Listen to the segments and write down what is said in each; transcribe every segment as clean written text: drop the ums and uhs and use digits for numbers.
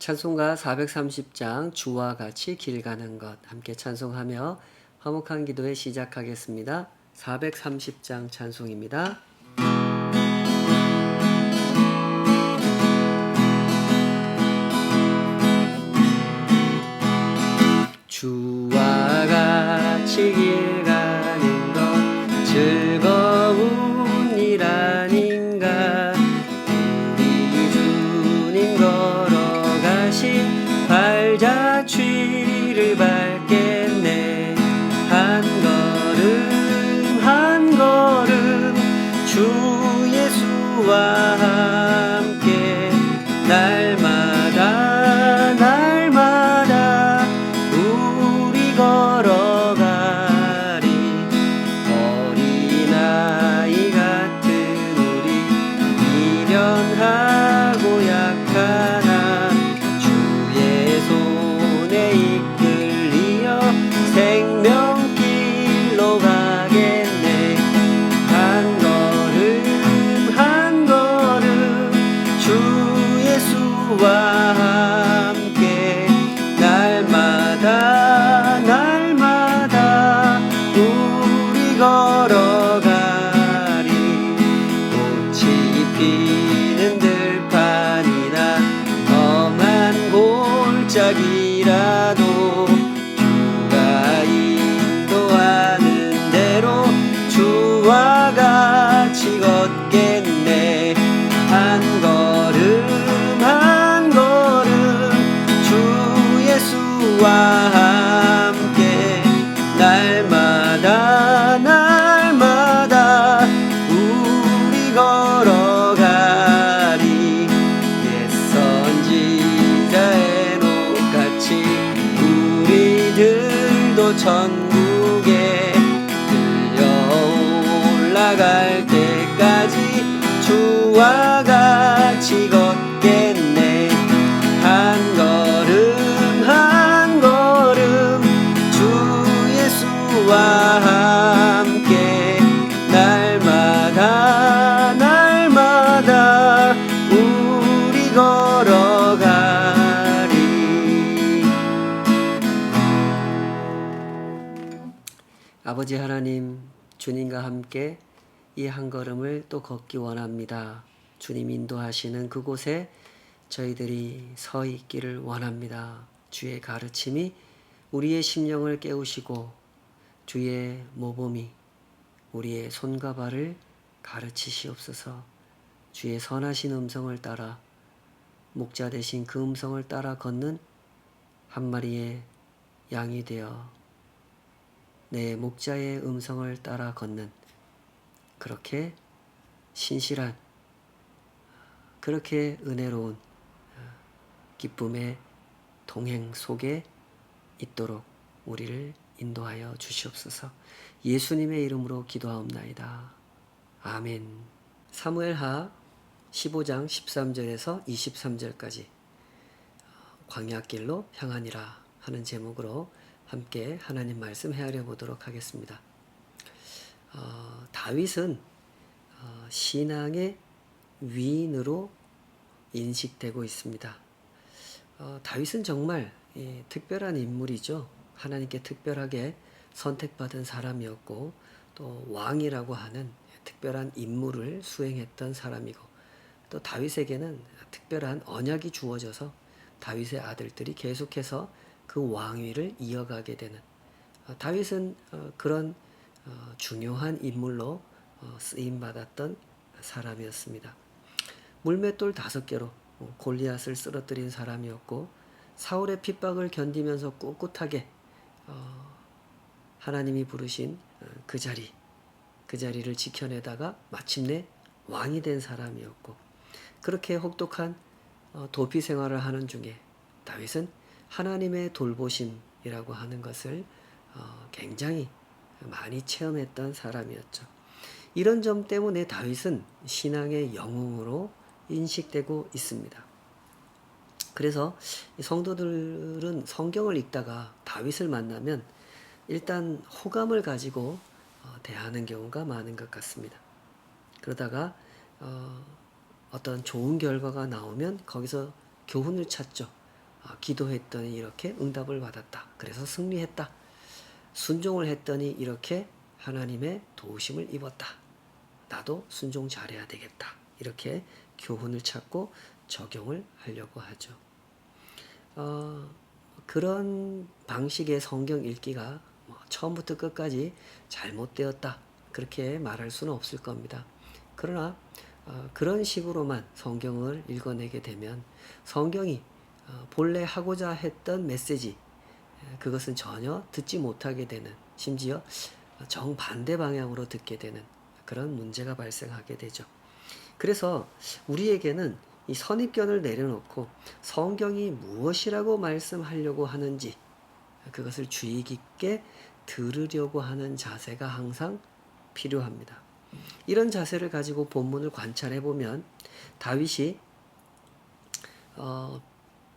찬송가 430장 주와 같이 길 가는 것 함께 찬송하며 화목한 기도회 시작하겠습니다. 430장 찬송입니다. 주와 같이 길 가는 것 즐거운 일 아닌가. 우리 주님 걸어가신 발자취를 밟겠네. 한 걸음 주 예수와 함께 날마다 우리 걸어가리. 어린아이 같은 우리 미련하고 약하나 주의 손에 이끌리어 생명길로 가겠네. 한 걸음 주 예수와 함께 날마다 우리 걸어가리. 꽃이 피는 들판이나 험한 골짜기라도 주가 인도하는 대로 주와 같이 걷겠네. 한 걸음 주 예수와 함께 날마다 우리 걸어가리. 옛 선지자의 녹같이 우리들도 천국에 들려올라갈 때까지 주와 같이 걷겠네. 한 걸음 주 예수와 함께 날마다 우리 걸어가리. 아버지 하나님, 주님과 함께 이 한 걸음을 또 걷기 원합니다. 주님 인도하시는 그곳에 저희들이 서 있기를 원합니다. 주의 가르침이 우리의 심령을 깨우시고 주의 모범이 우리의 손과 발을 가르치시옵소서. 주의 선하신 음성을 따라 목자 되신 그 음성을 따라 걷는 한 마리의 양이 되어 내 목자의 음성을 따라 걷는 그렇게 신실한 그렇게 은혜로운 기쁨의 동행 속에 있도록 우리를 인도하여 주시옵소서. 예수님의 이름으로 기도하옵나이다. 아멘. 사무엘하 15장 13절에서 23절까지 광야길로 향하니라 하는 제목으로 함께 하나님 말씀 헤아려 보도록 하겠습니다. 다윗은 신앙의 위인으로 인식되고 있습니다. 다윗은 정말 특별한 인물이죠. 하나님께 특별하게 선택받은 사람이었고 또 왕이라고 하는 특별한 임무를 수행했던 사람이고 또 다윗에게는 특별한 언약이 주어져서 다윗의 아들들이 계속해서 그 왕위를 이어가게 되는 다윗은 그런 중요한 인물로 쓰임받았던 사람이었습니다. 물맷돌 5개로 골리앗을 쓰러뜨린 사람이었고 사울의 핍박을 견디면서 꿋꿋하게 하나님이 부르신 그 자리를 지켜내다가 마침내 왕이 된 사람이었고 그렇게 혹독한 도피 생활을 하는 중에 다윗은 하나님의 돌보심이라고 하는 것을 굉장히 많이 체험했던 사람이었죠. 이런 점 때문에 다윗은 신앙의 영웅으로 인식되고 있습니다. 그래서 성도들은 성경을 읽다가 다윗을 만나면 일단 호감을 가지고 대하는 경우가 많은 것 같습니다. 그러다가 어떤 좋은 결과가 나오면 거기서 교훈을 찾죠. 기도했더니 이렇게 응답을 받았다. 그래서 승리했다. 순종을 했더니 이렇게 하나님의 도우심을 입었다. 나도 순종 잘해야 되겠다. 이렇게 교훈을 찾고 적용을 하려고 하죠. 그런 방식의 성경 읽기가 처음부터 끝까지 잘못되었다. 그렇게 말할 수는 없을 겁니다. 그러나 그런 식으로만 성경을 읽어내게 되면 성경이 본래 하고자 했던 메시지, 그것은 전혀 듣지 못하게 되는, 심지어 정반대 방향으로 듣게 되는 그런 문제가 발생하게 되죠. 그래서 우리에게는 이 선입견을 내려놓고 성경이 무엇이라고 말씀하려고 하는지 그것을 주의 깊게 들으려고 하는 자세가 항상 필요합니다. 이런 자세를 가지고 본문을 관찰해 보면 다윗이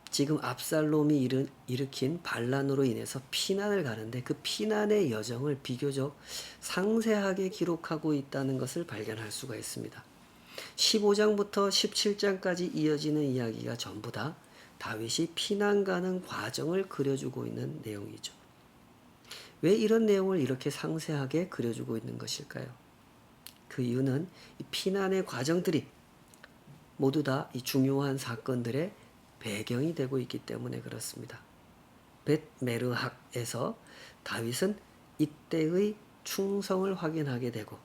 지금 압살롬이 일으킨 반란으로 인해서 피난을 가는데 그 피난의 여정을 비교적 상세하게 기록하고 있다는 것을 발견할 수가 있습니다. 15장부터 17장까지 이어지는 이야기가 전부 다 다윗이 피난 가는 과정을 그려주고 있는 내용이죠. 왜 이런 내용을 이렇게 상세하게 그려주고 있는 것일까요? 그 이유는 이 피난의 과정들이 모두 다 이 중요한 사건들의 배경이 되고 있기 때문에 그렇습니다. 벳메르학에서 다윗은 이때의 충성을 확인하게 되고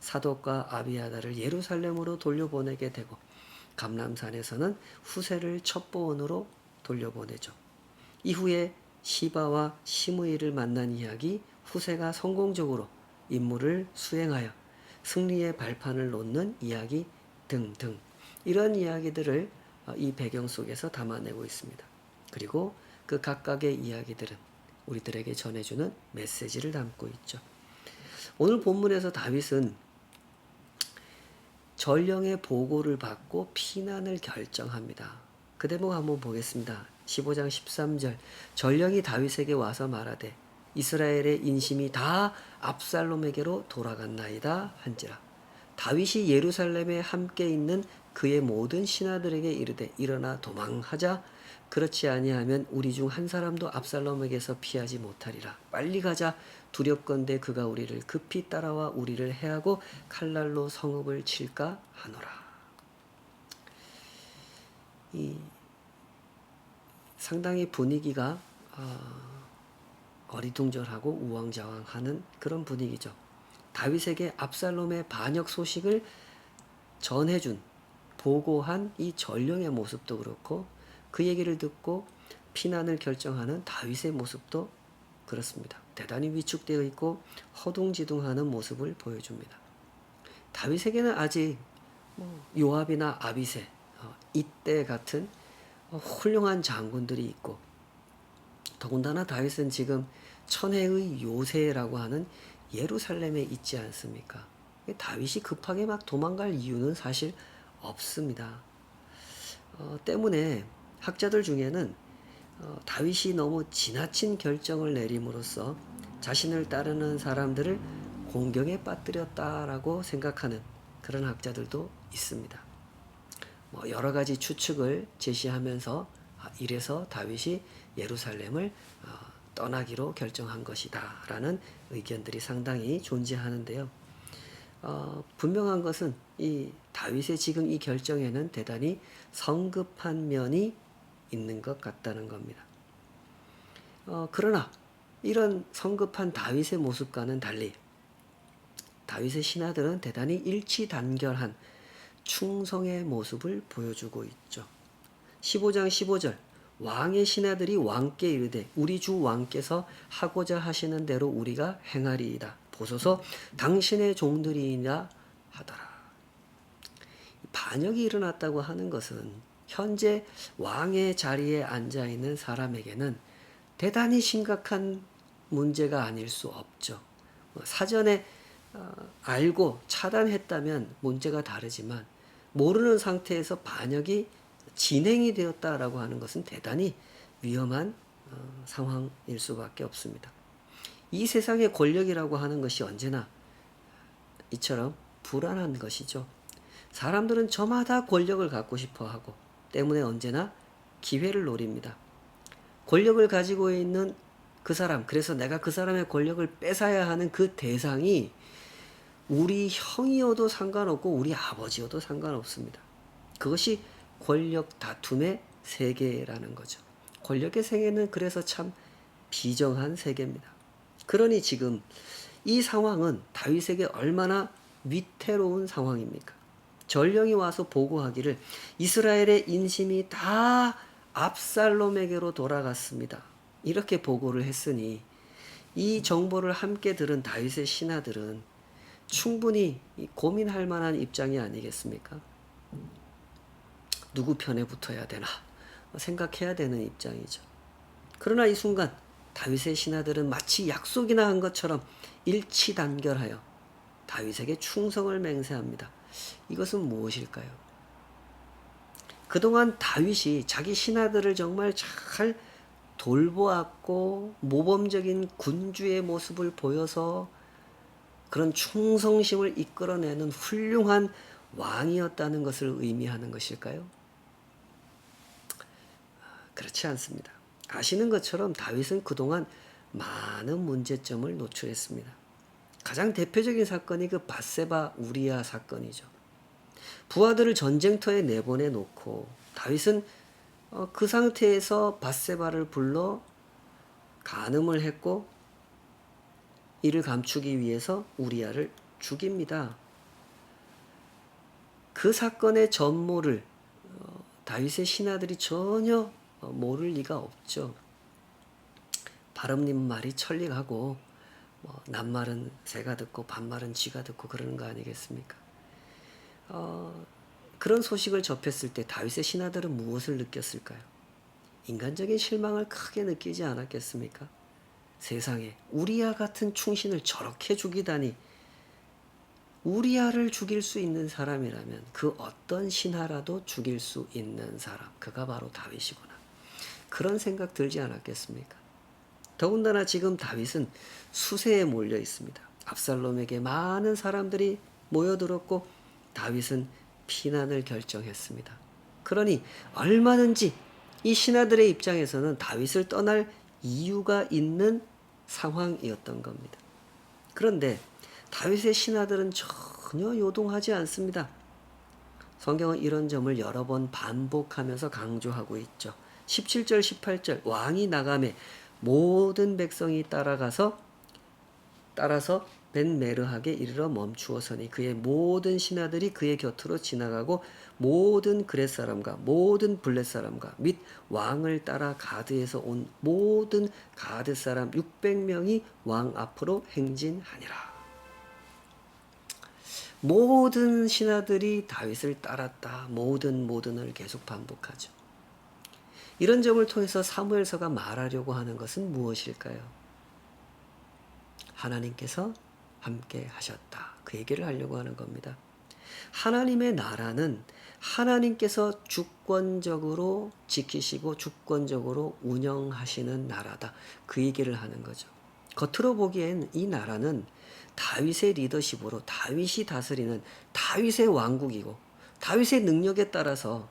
사독과 아비아달을 예루살렘으로 돌려보내게 되고 감람산에서는 후세를 첩보원으로 돌려보내죠. 이후에 시바와 시므이를 만난 이야기, 후세가 성공적으로 임무를 수행하여 승리의 발판을 놓는 이야기 등등, 이런 이야기들을 이 배경 속에서 담아내고 있습니다. 그리고 그 각각의 이야기들은 우리들에게 전해주는 메시지를 담고 있죠. 오늘 본문에서 다윗은 전령의 보고를 받고 피난을 결정합니다. 그 대목 한번 보겠습니다. 15장 13절, 전령이 다윗에게 와서 말하되 이스라엘의 인심이 다 압살롬에게로 돌아갔나이다 한지라. 다윗이 예루살렘에 함께 있는 그의 모든 신하들에게 이르되 일어나 도망하자. 그렇지 아니하면 우리 중 한 사람도 압살롬에게서 피하지 못하리라. 빨리 가자. 두렵건대 그가 우리를 급히 따라와 우리를 해하고 칼날로 성읍을 칠까 하노라. 이 상당히 분위기가 어리둥절하고 우왕좌왕하는 그런 분위기죠. 다윗에게 압살롬의 반역 소식을 전해준, 보고한 이 전령의 모습도 그렇고 그 얘기를 듣고 피난을 결정하는 다윗의 모습도 그렇습니다. 대단히 위축되어 있고 허둥지둥하는 모습을 보여줍니다. 다윗에게는 아직 요압이나 아비새, 이때 같은 훌륭한 장군들이 있고 더군다나 다윗은 지금 천혜의 요새라고 하는 예루살렘에 있지 않습니까? 다윗이 급하게 막 도망갈 이유는 사실 없습니다. 때문에 학자들 중에는 다윗이 너무 지나친 결정을 내림으로써 자신을 따르는 사람들을 공경에 빠뜨렸다라고 생각하는 그런 학자들도 있습니다. 여러 가지 추측을 제시하면서 이래서 다윗이 예루살렘을 떠나기로 결정한 것이다 라는 의견들이 상당히 존재하는데요. 분명한 것은 이 다윗의 지금 이 결정에는 대단히 성급한 면이 있는 것 같다는 겁니다. 그러나 이런 성급한 다윗의 모습과는 달리 다윗의 신하들은 대단히 일치단결한 충성의 모습을 보여주고 있죠. 15장 15절, 왕의 신하들이 왕께 이르되 우리 주 왕께서 하고자 하시는 대로 우리가 행하리이다. 보소서 당신의 종들이니라 하더라. 반역이 일어났다고 하는 것은 현재 왕의 자리에 앉아 있는 사람에게는 대단히 심각한 문제가 아닐 수 없죠. 사전에 알고 차단했다면 문제가 다르지만 모르는 상태에서 반역이 진행이 되었다라고 하는 것은 대단히 위험한 상황일 수밖에 없습니다. 이 세상의 권력이라고 하는 것이 언제나 이처럼 불안한 것이죠. 사람들은 저마다 권력을 갖고 싶어 하고 때문에 언제나 기회를 노립니다. 권력을 가지고 있는 그 사람, 그래서 내가 그 사람의 권력을 뺏어야 하는 그 대상이 우리 형이어도 상관없고 우리 아버지여도 상관없습니다. 그것이 권력 다툼의 세계라는 거죠. 권력의 세계는 그래서 참 비정한 세계입니다. 그러니 지금 이 상황은 다윗에게 얼마나 위태로운 상황입니까? 전령이 와서 보고하기를 이스라엘의 인심이 다 압살롬에게로 돌아갔습니다. 이렇게 보고를 했으니 이 정보를 함께 들은 다윗의 신하들은 충분히 고민할 만한 입장이 아니겠습니까? 누구 편에 붙어야 되나 생각해야 되는 입장이죠. 그러나 이 순간 다윗의 신하들은 마치 약속이나 한 것처럼 일치단결하여 다윗에게 충성을 맹세합니다. 이것은 무엇일까요? 그동안 다윗이 자기 신하들을 정말 잘 돌보았고 모범적인 군주의 모습을 보여서 그런 충성심을 이끌어내는 훌륭한 왕이었다는 것을 의미하는 것일까요? 그렇지 않습니다. 아시는 것처럼 다윗은 그동안 많은 문제점을 노출했습니다. 가장 대표적인 사건이 그 밧세바 우리아 사건이죠. 부하들을 전쟁터에 내보내 놓고 다윗은 그 상태에서 밧세바를 불러 간음을 했고 이를 감추기 위해서 우리아를 죽입니다. 그 사건의 전모를 다윗의 신하들이 전혀 모를 리가 없죠. 바람님 말이 천리하고 낱말은 새가 듣고 반말은 쥐가 듣고 그러는 거 아니겠습니까? 그런 소식을 접했을 때 다윗의 신하들은 무엇을 느꼈을까요? 인간적인 실망을 크게 느끼지 않았겠습니까? 세상에 우리아 같은 충신을 저렇게 죽이다니. 우리아를 죽일 수 있는 사람이라면 그 어떤 신하라도 죽일 수 있는 사람, 그가 바로 다윗이구나. 그런 생각 들지 않았겠습니까? 더군다나 지금 다윗은 수세에 몰려 있습니다. 압살롬에게 많은 사람들이 모여들었고 다윗은 피난을 결정했습니다. 그러니 얼마든지 이 신하들의 입장에서는 다윗을 떠날 이유가 있는 상황이었던 겁니다. 그런데 다윗의 신하들은 전혀 요동하지 않습니다. 성경은 이런 점을 여러 번 반복하면서 강조하고 있죠. 17절 18절 왕이 나가매 모든 백성이 따라서 벤메르하게 이르러 멈추어서니 그의 모든 신하들이 그의 곁으로 지나가고 모든 그렛 사람과 모든 블렛 사람과 및 왕을 따라 가드에서 온 모든 가드 사람 600명이 왕 앞으로 행진하니라. 모든 신하들이 다윗을 따랐다. 모든을 계속 반복하죠. 이런 점을 통해서 사무엘서가 말하려고 하는 것은 무엇일까요? 하나님께서 함께 하셨다. 그 얘기를 하려고 하는 겁니다. 하나님의 나라는 하나님께서 주권적으로 지키시고 주권적으로 운영하시는 나라다. 그 얘기를 하는 거죠. 겉으로 보기엔 이 나라는 다윗의 리더십으로 다윗이 다스리는 다윗의 왕국이고 다윗의 능력에 따라서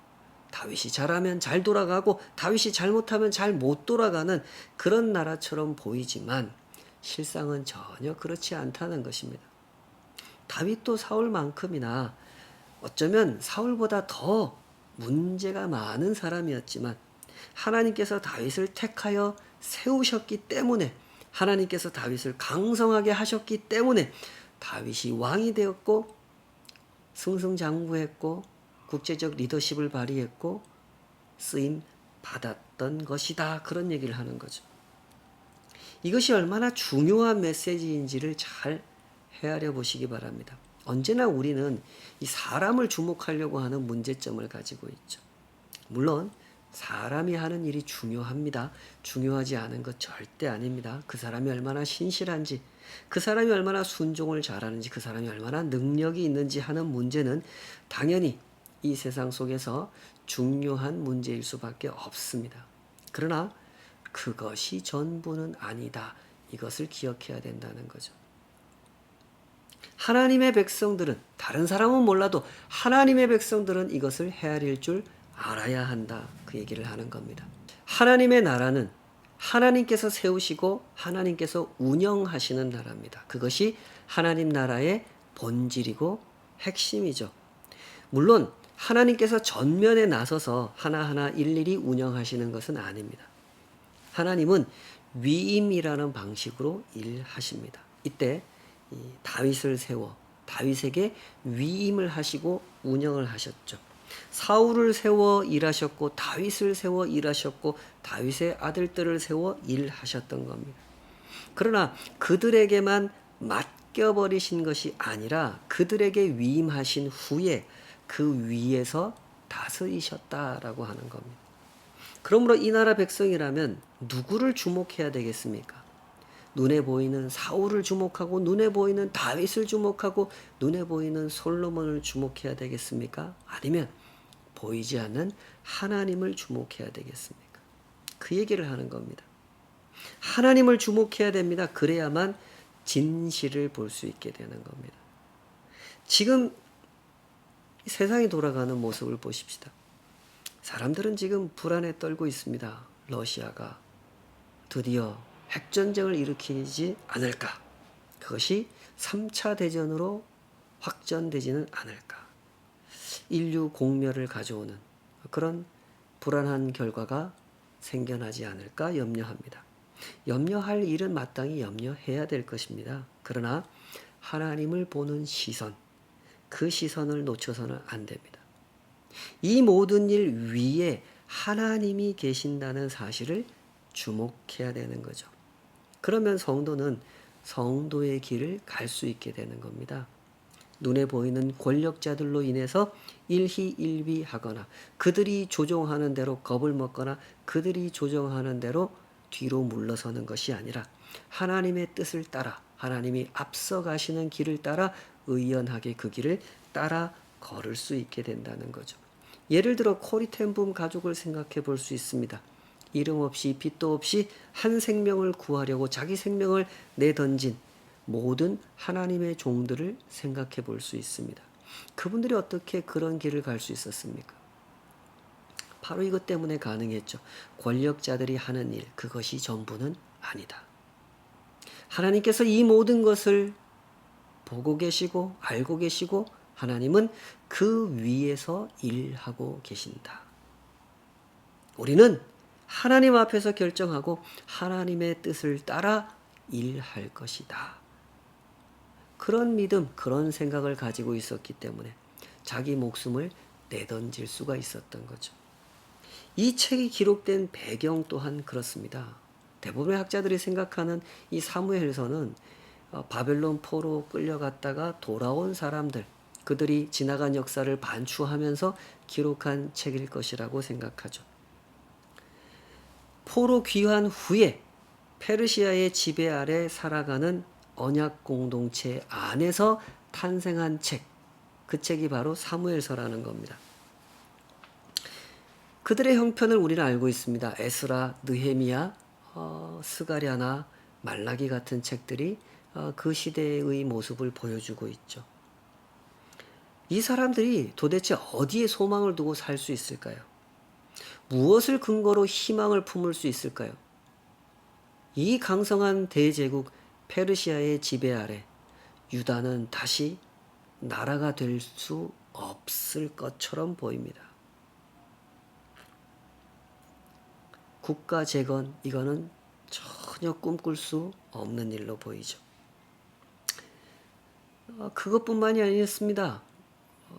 다윗이 잘하면 잘 돌아가고 다윗이 잘못하면 잘 못 돌아가는 그런 나라처럼 보이지만 실상은 전혀 그렇지 않다는 것입니다. 다윗도 사울만큼이나 어쩌면 사울보다 더 문제가 많은 사람이었지만 하나님께서 다윗을 택하여 세우셨기 때문에 하나님께서 다윗을 강성하게 하셨기 때문에 다윗이 왕이 되었고 승승장구했고 국제적 리더십을 발휘했고 쓰임 받았던 것이다. 그런 얘기를 하는 거죠. 이것이 얼마나 중요한 메시지인지를 잘 헤아려 보시기 바랍니다. 언제나 우리는 이 사람을 주목하려고 하는 문제점을 가지고 있죠. 물론 사람이 하는 일이 중요합니다. 중요하지 않은 것 절대 아닙니다. 그 사람이 얼마나 신실한지, 그 사람이 얼마나 순종을 잘하는지, 그 사람이 얼마나 능력이 있는지 하는 문제는 당연히 이 세상 속에서 중요한 문제일 수밖에 없습니다. 그러나 그것이 전부는 아니다. 이것을 기억해야 된다는 거죠. 하나님의 백성들은, 다른 사람은 몰라도 하나님의 백성들은 이것을 헤아릴 줄 알아야 한다. 그 얘기를 하는 겁니다. 하나님의 나라는 하나님께서 세우시고 하나님께서 운영하시는 나라입니다. 그것이 하나님 나라의 본질이고 핵심이죠. 물론 하나님께서 전면에 나서서 하나하나 일일이 운영하시는 것은 아닙니다. 하나님은 위임이라는 방식으로 일하십니다. 이때 다윗을 세워 다윗에게 위임을 하시고 운영을 하셨죠. 사울을 세워 일하셨고 다윗을 세워 일하셨고 다윗의 아들들을 세워 일하셨던 겁니다. 그러나 그들에게만 맡겨버리신 것이 아니라 그들에게 위임하신 후에 그 위에서 다스리셨다라고 하는 겁니다. 그러므로 이 나라 백성이라면 누구를 주목해야 되겠습니까? 눈에 보이는 사울을 주목하고 눈에 보이는 다윗을 주목하고 눈에 보이는 솔로몬을 주목해야 되겠습니까? 아니면 보이지 않는 하나님을 주목해야 되겠습니까? 그 얘기를 하는 겁니다. 하나님을 주목해야 됩니다. 그래야만 진실을 볼 수 있게 되는 겁니다. 지금 세상이 돌아가는 모습을 보십시다. 사람들은 지금 불안에 떨고 있습니다. 러시아가 드디어 핵전쟁을 일으키지 않을까? 그것이 3차 대전으로 확전되지는 않을까? 인류 공멸을 가져오는 그런 불안한 결과가 생겨나지 않을까 염려합니다. 염려할 일은 마땅히 염려해야 될 것입니다. 그러나 하나님을 보는 시선, 그 시선을 놓쳐서는 안 됩니다. 이 모든 일 위에 하나님이 계신다는 사실을 주목해야 되는 거죠. 그러면 성도는 성도의 길을 갈 수 있게 되는 겁니다. 눈에 보이는 권력자들로 인해서 일희일비하거나 그들이 조종하는 대로 겁을 먹거나 그들이 조종하는 대로 뒤로 물러서는 것이 아니라 하나님의 뜻을 따라 하나님이 앞서가시는 길을 따라 의연하게 그 길을 따라 걸을 수 있게 된다는 거죠. 예를 들어 코리텐붐 가족을 생각해 볼 수 있습니다. 이름 없이 빚도 없이 한 생명을 구하려고 자기 생명을 내던진 모든 하나님의 종들을 생각해 볼 수 있습니다. 그분들이 어떻게 그런 길을 갈 수 있었습니까? 바로 이것 때문에 가능했죠. 권력자들이 하는 일, 그것이 전부는 아니다. 하나님께서 이 모든 것을 보고 계시고 알고 계시고 하나님은 그 위에서 일하고 계신다. 우리는 하나님 앞에서 결정하고 하나님의 뜻을 따라 일할 것이다. 그런 믿음, 그런 생각을 가지고 있었기 때문에 자기 목숨을 내던질 수가 있었던 거죠. 이 책이 기록된 배경 또한 그렇습니다. 대부분의 학자들이 생각하는 이 사무엘서는 바벨론 포로 끌려갔다가 돌아온 사람들, 그들이 지나간 역사를 반추하면서 기록한 책일 것이라고 생각하죠. 포로 귀환 후에 페르시아의 지배 아래 살아가는 언약 공동체 안에서 탄생한 책, 그 책이 바로 사무엘서라는 겁니다. 그들의 형편을 우리는 알고 있습니다. 에스라, 느헤미야, 스가랴나 말라기 같은 책들이 그 시대의 모습을 보여주고 있죠. 이 사람들이 도대체 어디에 소망을 두고 살 수 있을까요? 무엇을 근거로 희망을 품을 수 있을까요? 이 강성한 대제국 페르시아의 지배 아래 유다는 다시 나라가 될 수 없을 것처럼 보입니다. 국가 재건, 이거는 전혀 꿈꿀 수 없는 일로 보이죠. 그것뿐만이 아니었습니다.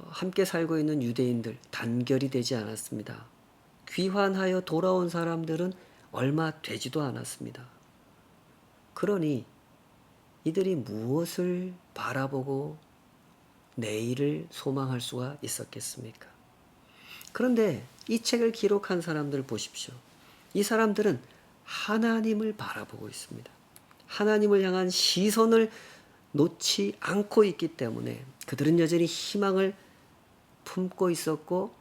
함께 살고 있는 유대인들 단결이 되지 않았습니다. 귀환하여 돌아온 사람들은 얼마 되지도 않았습니다. 그러니 이들이 무엇을 바라보고 내일을 소망할 수가 있었겠습니까? 그런데 이 책을 기록한 사람들 보십시오. 이 사람들은 하나님을 바라보고 있습니다. 하나님을 향한 시선을 놓지 않고 있기 때문에 그들은 여전히 희망을 품고 있었고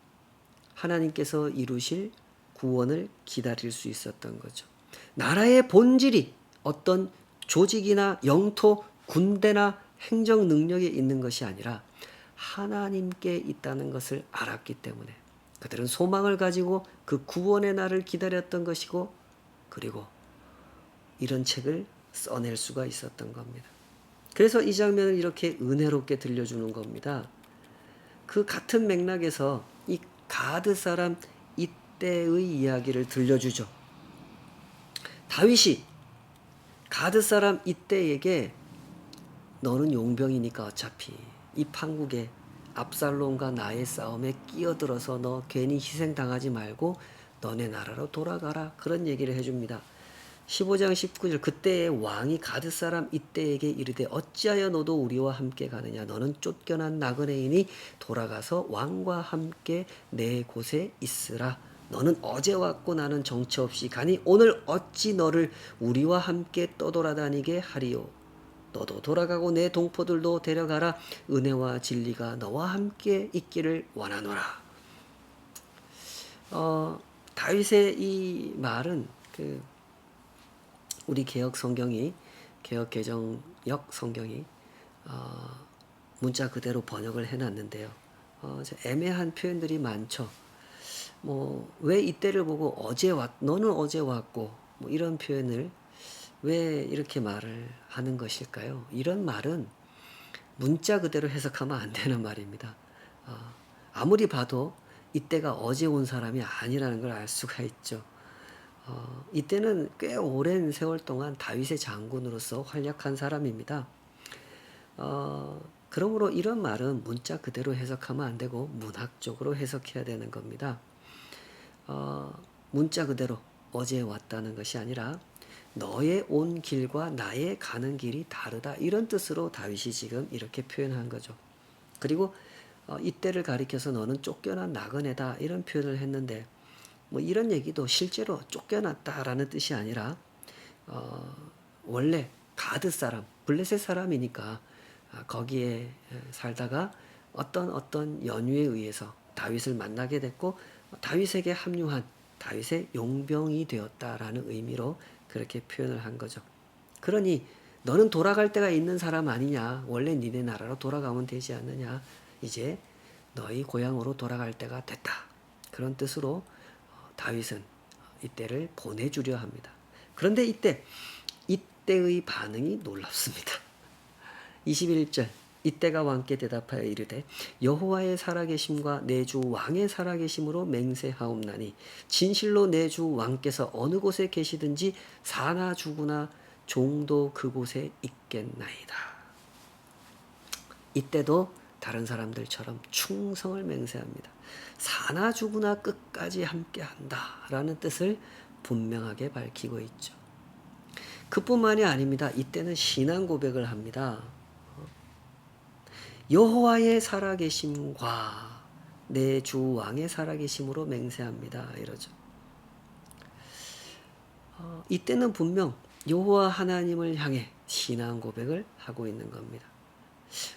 하나님께서 이루실 구원을 기다릴 수 있었던 거죠. 나라의 본질이 어떤 조직이나 영토, 군대나 행정 능력에 있는 것이 아니라 하나님께 있다는 것을 알았기 때문에 그들은 소망을 가지고 그 구원의 날을 기다렸던 것이고 그리고 이런 책을 써낼 수가 있었던 겁니다. 그래서 이 장면을 이렇게 은혜롭게 들려주는 겁니다. 그 같은 맥락에서 이 가드 사람 이때의 이야기를 들려주죠. 다윗이 가드 사람 이때에게 너는 용병이니까 어차피 이 판국에 압살롬과 나의 싸움에 끼어들어서 너 괜히 희생당하지 말고 너네 나라로 돌아가라. 그런 얘기를 해줍니다. 15장 19절 그때의 왕이 가드 사람 이때에게 이르되 어찌하여 너도 우리와 함께 가느냐 너는 쫓겨난 나그네이니 돌아가서 왕과 함께 내 곳에 있으라. 너는 어제 왔고 나는 정처 없이 가니 오늘 어찌 너를 우리와 함께 떠돌아다니게 하리요. 너도 돌아가고 내 동포들도 데려가라. 은혜와 진리가 너와 함께 있기를 원하노라. 다윗의 이 말은 우리 개혁 성경이 개혁 개정역 성경이 문자 그대로 번역을 해놨는데요. 애매한 표현들이 많죠. 왜 이때를 보고 너는 어제 왔고 이런 표현을 왜 이렇게 말을 하는 것일까요? 이런 말은 문자 그대로 해석하면 안 되는 말입니다. 아무리 봐도 이때가 어제 온 사람이 아니라는 걸 알 수가 있죠. 이때는 꽤 오랜 세월 동안 다윗의 장군으로서 활약한 사람입니다. 그러므로 이런 말은 문자 그대로 해석하면 안 되고 문학적으로 해석해야 되는 겁니다. 문자 그대로 어제 왔다는 것이 아니라 너의 온 길과 나의 가는 길이 다르다. 이런 뜻으로 다윗이 지금 이렇게 표현한 거죠. 그리고 이때를 가리켜서 너는 쫓겨난 나그네다. 이런 표현을 했는데 이런 얘기도 실제로 쫓겨났다라는 뜻이 아니라 원래 가드 사람, 블레셋 사람이니까 거기에 살다가 어떤 연유에 의해서 다윗을 만나게 됐고 다윗에게 합류한 다윗의 용병이 되었다라는 의미로 그렇게 표현을 한 거죠. 그러니 너는 돌아갈 때가 있는 사람 아니냐. 원래 니네 나라로 돌아가면 되지 않느냐. 이제 너희 고향으로 돌아갈 때가 됐다. 그런 뜻으로 다윗은 이때를 보내주려 합니다. 그런데 이때의 반응이 놀랍습니다. 21절 이때가 왕께 대답하여 이르되 여호와의 살아계심과 내 주 왕의 살아계심으로 맹세하옵나니 진실로 내 주 왕께서 어느 곳에 계시든지 사나 죽으나 종도 그곳에 있겠나이다. 이때도 다른 사람들처럼 충성을 맹세합니다. 사나 죽으나 끝까지 함께한다 라는 뜻을 분명하게 밝히고 있죠. 그뿐만이 아닙니다. 이때는 신앙 고백을 합니다. 여호와의 살아계심과 내 주 왕의 살아계심으로 맹세합니다. 이러죠. 이때는 분명 여호와 하나님을 향해 신앙 고백을 하고 있는 겁니다.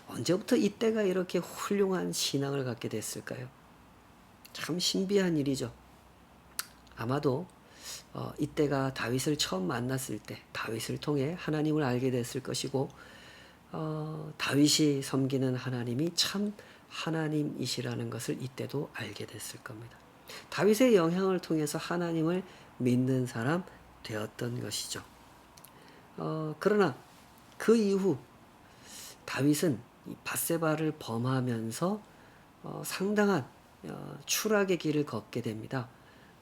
언제부터 이때가 이렇게 훌륭한 신앙을 갖게 됐을까요? 참 신비한 일이죠. 아마도 이때가 다윗을 처음 만났을 때 다윗을 통해 하나님을 알게 됐을 것이고 다윗이 섬기는 하나님이 참 하나님이시라는 것을 이때도 알게 됐을 겁니다. 다윗의 영향을 통해서 하나님을 믿는 사람 되었던 것이죠. 그러나 그 이후 다윗은 밧세바를 범하면서 상당한 추락의 길을 걷게 됩니다.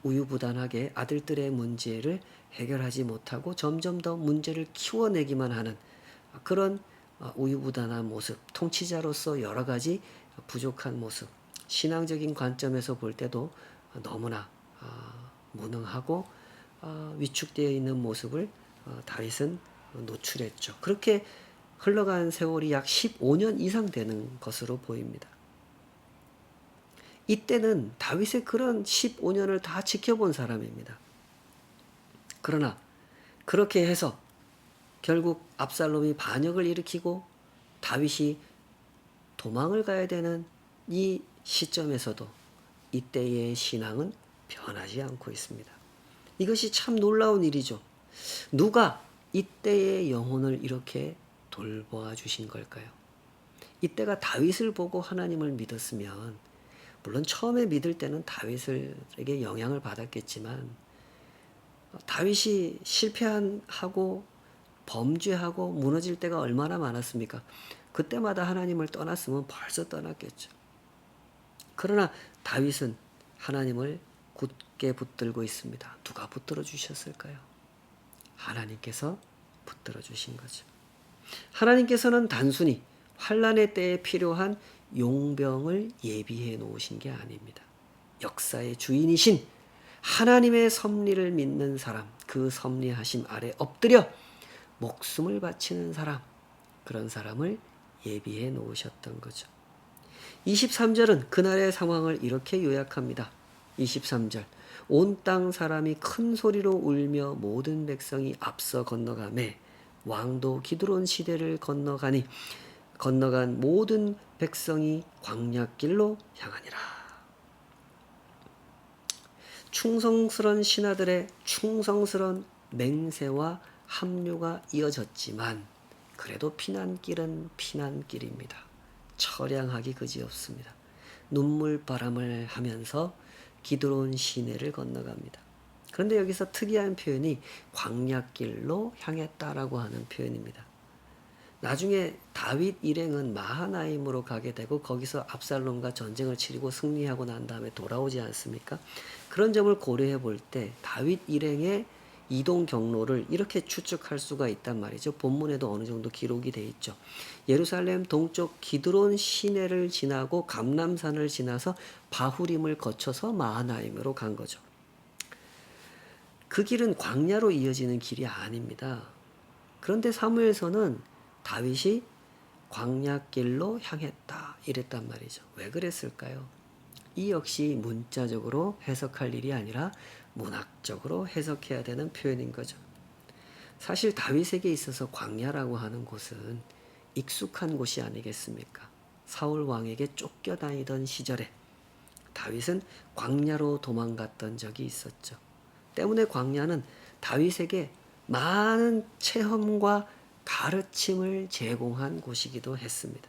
우유부단하게 아들들의 문제를 해결하지 못하고 점점 더 문제를 키워내기만 하는 그런 우유부단한 모습, 통치자로서 여러 가지 부족한 모습, 신앙적인 관점에서 볼 때도 너무나 무능하고 위축되어 있는 모습을 다윗은 노출했죠. 그렇게 흘러간 세월이 약 15년 이상 되는 것으로 보입니다. 이때는 다윗의 그런 15년을 다 지켜본 사람입니다. 그러나 그렇게 해서 결국 압살롬이 반역을 일으키고 다윗이 도망을 가야 되는 이 시점에서도 이때의 신앙은 변하지 않고 있습니다. 이것이 참 놀라운 일이죠. 누가 이때의 영혼을 이렇게 돌보아 주신 걸까요? 이때가 다윗을 보고 하나님을 믿었으면 물론 처음에 믿을 때는 다윗에게 영향을 받았겠지만 다윗이 실패하고 범죄하고 무너질 때가 얼마나 많았습니까? 그때마다 하나님을 떠났으면 벌써 떠났겠죠. 그러나 다윗은 하나님을 굳게 붙들고 있습니다. 누가 붙들어 주셨을까요? 하나님께서 붙들어 주신 거죠. 하나님께서는 단순히 환난의 때에 필요한 용병을 예비해 놓으신 게 아닙니다. 역사의 주인이신 하나님의 섭리를 믿는 사람, 그 섭리하심 아래 엎드려 목숨을 바치는 사람, 그런 사람을 예비해 놓으셨던 거죠. 23절은 그날의 상황을 이렇게 요약합니다. 23절 온 땅 사람이 큰 소리로 울며 모든 백성이 앞서 건너가매 왕도 기드론 시대를 건너간 모든 백성이 광야길로 향하니라. 충성스런 신하들의 충성스런 맹세와 합류가 이어졌지만 그래도 피난길은 피난길입니다. 처량하기 그지없습니다. 눈물바람을 하면서 기드론 시내를 건너갑니다. 그런데 여기서 특이한 표현이 광야길로 향했다라고 하는 표현입니다. 나중에 다윗 일행은 마하나임으로 가게 되고 거기서 압살롬과 전쟁을 치르고 승리하고 난 다음에 돌아오지 않습니까? 그런 점을 고려해 볼 때 다윗 일행의 이동 경로를 이렇게 추측할 수가 있단 말이죠. 본문에도 어느 정도 기록이 돼 있죠. 예루살렘 동쪽 기드론 시내를 지나고 감람산을 지나서 바후림을 거쳐서 마하나임으로 간 거죠. 그 길은 광야로 이어지는 길이 아닙니다. 그런데 사무엘서는 다윗이 광야길로 향했다 이랬단 말이죠. 왜 그랬을까요? 이 역시 문자적으로 해석할 일이 아니라 문학적으로 해석해야 되는 표현인 거죠. 사실 다윗에게 있어서 광야라고 하는 곳은 익숙한 곳이 아니겠습니까? 사울 왕에게 쫓겨다니던 시절에 다윗은 광야로 도망갔던 적이 있었죠. 때문에 광야는 다윗에게 많은 체험과 가르침을 제공한 곳이기도 했습니다.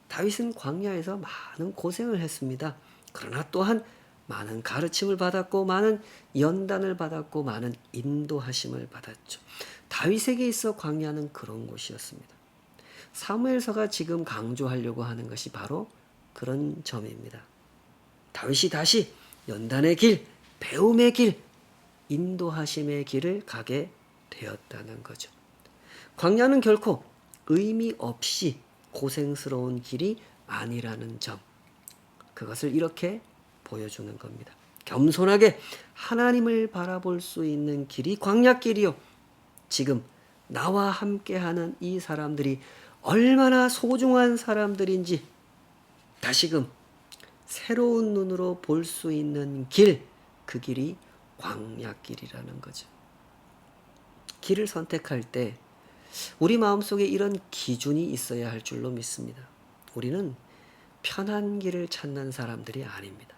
다윗은 광야에서 많은 고생을 했습니다. 그러나 또한 많은 가르침을 받았고 많은 연단을 받았고 많은 인도하심을 받았죠. 다윗에게 있어 광야는 그런 곳이었습니다. 사무엘서가 지금 강조하려고 하는 것이 바로 그런 점입니다. 다윗이 다시 연단의 길, 배움의 길, 인도하심의 길을 가게 되었다는 거죠. 광야는 결코 의미 없이 고생스러운 길이 아니라는 점, 그것을 이렇게 보여주는 겁니다. 겸손하게 하나님을 바라볼 수 있는 길이 광야길이요. 지금 나와 함께하는 이 사람들이 얼마나 소중한 사람들인지 다시금 새로운 눈으로 볼 수 있는 길, 그 길이 광야길이라는 거죠. 길을 선택할 때 우리 마음속에 이런 기준이 있어야 할 줄로 믿습니다. 우리는 편한 길을 찾는 사람들이 아닙니다.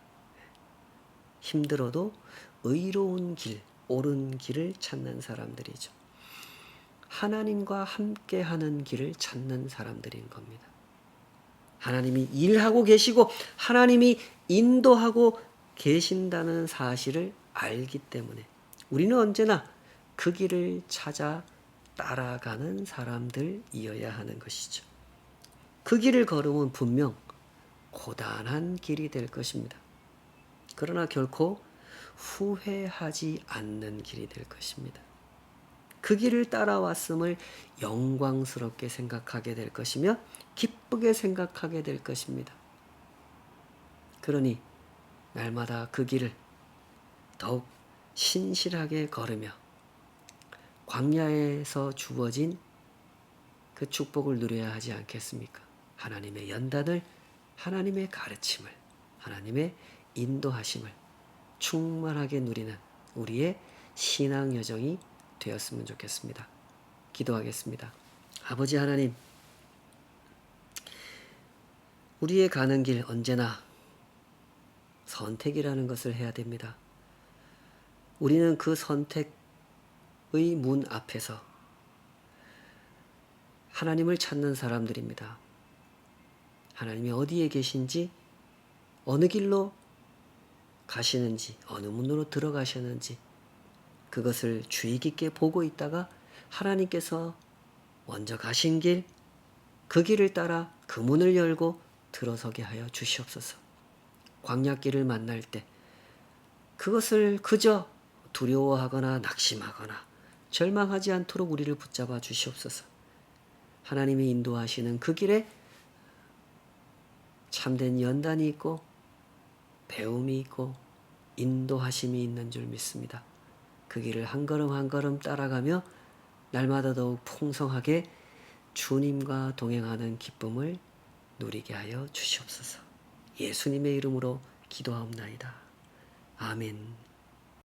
힘들어도 의로운 길, 옳은 길을 찾는 사람들이죠. 하나님과 함께하는 길을 찾는 사람들인 겁니다. 하나님이 일하고 계시고 하나님이 인도하고 계신다는 사실을 알기 때문에 우리는 언제나 그 길을 찾아 따라가는 사람들이어야 하는 것이죠. 그 길을 걸으면 분명 고단한 길이 될 것입니다. 그러나 결코 후회하지 않는 길이 될 것입니다. 그 길을 따라왔음을 영광스럽게 생각하게 될 것이며 기쁘게 생각하게 될 것입니다. 그러니 날마다 그 길을 더욱 신실하게 걸으며 광야에서 주어진 그 축복을 누려야 하지 않겠습니까? 하나님의 연단을, 하나님의 가르침을, 하나님의 인도하심을 충만하게 누리는 우리의 신앙 여정이 되었으면 좋겠습니다. 기도하겠습니다. 아버지 하나님, 우리의 가는 길 언제나 선택이라는 것을 해야 됩니다. 우리는 그 선택의 문 앞에서 하나님을 찾는 사람들입니다. 하나님이 어디에 계신지, 어느 길로 가시는지, 어느 문으로 들어가셨는지 그것을 주의 깊게 보고 있다가 하나님께서 먼저 가신 길, 그 길을 따라 그 문을 열고 들어서게 하여 주시옵소서. 광야길을 만날 때 그것을 그저 두려워하거나 낙심하거나 절망하지 않도록 우리를 붙잡아 주시옵소서. 하나님이 인도하시는 그 길에 참된 연단이 있고 배움이 있고 인도하심이 있는 줄 믿습니다. 그 길을 한 걸음 한 걸음 따라가며 날마다 더욱 풍성하게 주님과 동행하는 기쁨을 누리게 하여 주시옵소서. 예수님의 이름으로 기도하옵나이다. 아멘.